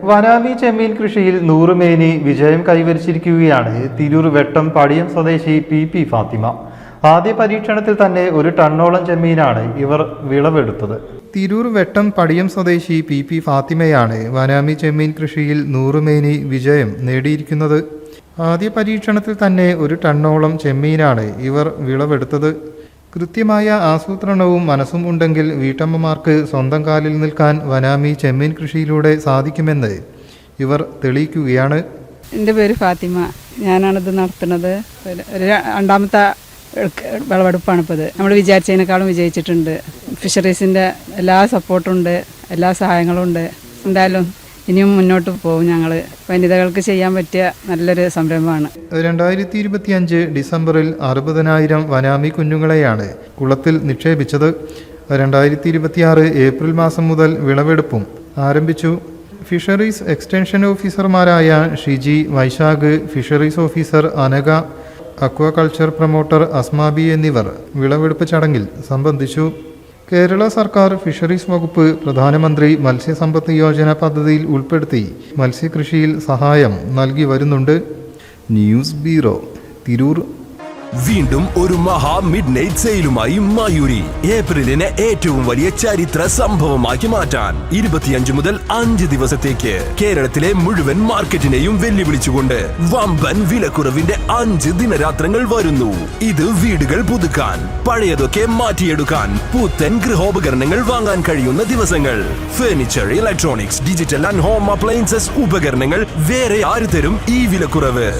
Vannamei ചെമ്മീൻ കൃഷിയിൽ 100 മേനി വിജയം കൈവരിച്ചിരിക്കുകയാണ് തിരൂർ വെട്ടം പടിയം സ്വദേശി പി ഫാത്തിമ. ആദ്യ പരീക്ഷണത്തിൽ തന്നെ 1 ടണ്ണോളം ചെമ്മീനാണ് ഇവർ വിളവെടുത്തത്. തിരൂർ വെട്ടം പടിയം സ്വദേശി പി ഫാത്തിമയാണ് വനാമി ചെമ്മീൻ കൃഷിയിൽ 100 മേനി വിജയം നേടിയിരിക്കുന്നത്. ആദ്യ പരീക്ഷണത്തിൽ തന്നെ 1 ടണ്ണോളം ചെമ്മീനാണ് ഇവർ വിളവെടുത്തത്. കൃത്യമായ ആസൂത്രണവും മനസ്സും ഉണ്ടെങ്കിൽ വീട്ടമ്മമാർക്ക് സ്വന്തം കാലിൽ നിൽക്കാൻ വനാമി ചെമ്മീൻ കൃഷിയിലൂടെ സാധിക്കുമെന്ന് ഇവർ തെളിയിക്കുകയാണ്. എൻ്റെ പേര് ഫാത്തിമ. ഞാനാണിത് നടത്തുന്നത്. രണ്ടാമത്തെ വിളവെടുപ്പാണിപ്പോൾ. നമ്മൾ വിചാരിച്ചതിനേക്കാളും വിജയിച്ചിട്ടുണ്ട്. ഫിഷറീസിൻ്റെ എല്ലാ സപ്പോർട്ടുണ്ട്, എല്ലാ സഹായങ്ങളും ഉണ്ട്. എന്തായാലും ഇനിയും മുന്നോട്ട് പോകും. ഞങ്ങൾ വനിതകൾക്ക് ചെയ്യാൻ പറ്റിയ നല്ലൊരു സംരംഭമാണ്. 2025 ഡിസംബറിൽ 60,000 വനാമി കുഞ്ഞുങ്ങളെയാണ് കുളത്തിൽ നിക്ഷേപിച്ചത്. 2026 ഏപ്രിൽ മാസം മുതൽ വിളവെടുപ്പും ആരംഭിച്ചു. ഫിഷറീസ് എക്സ്റ്റൻഷൻ ഓഫീസർമാരായ Shiji, Vaishakh, fisheries officer Anagha, aquaculture promoter Asmabi എന്നിവർ വിളവെടുപ്പ് ചടങ്ങിൽ സംബന്ധിച്ചു. കേരള സർക്കാർ ഫിഷറീസ് വകുപ്പ് പ്രധാനമന്ത്രി മത്സ്യസമ്പത്ത് യോജന പദ്ധതിയിൽ ഉൾപ്പെടുത്തി മത്സ്യകൃഷിയിൽ സഹായം നൽകി വരുന്നുണ്ട്. News bureau, Tirur. വീണ്ടും ഒരു മഹാ മിഡ് നൈറ്റ് സെയിലുമായി മയൂരി. ഏപ്രിലിനെ ഏറ്റവും വലിയ ചരിത്ര സംഭവമാക്കി മാറ്റാൻ 25 മുതൽ 5 ദിവസത്തേക്ക് കേരളത്തിലെ മുഴുവൻ മാർക്കറ്റിനെയും വെല്ലുവിളിച്ചുകൊണ്ട് വമ്പൻ വിലക്കുറവിന്റെ 5 ദിനരാത്രങ്ങൾ വരുന്നു. ഇത് വീടുകൾ പുതുക്കാൻ, പഴയതൊക്കെ മാറ്റിയെടുക്കാൻ, പുത്തൻ ഗൃഹോപകരണങ്ങൾ വാങ്ങാൻ കഴിയുന്ന ദിവസങ്ങൾ. Furniture, electronics, digital and home appliances ഉപകരണങ്ങൾ വേറെ ആര് തരും ഈ വിലക്കുറവ്?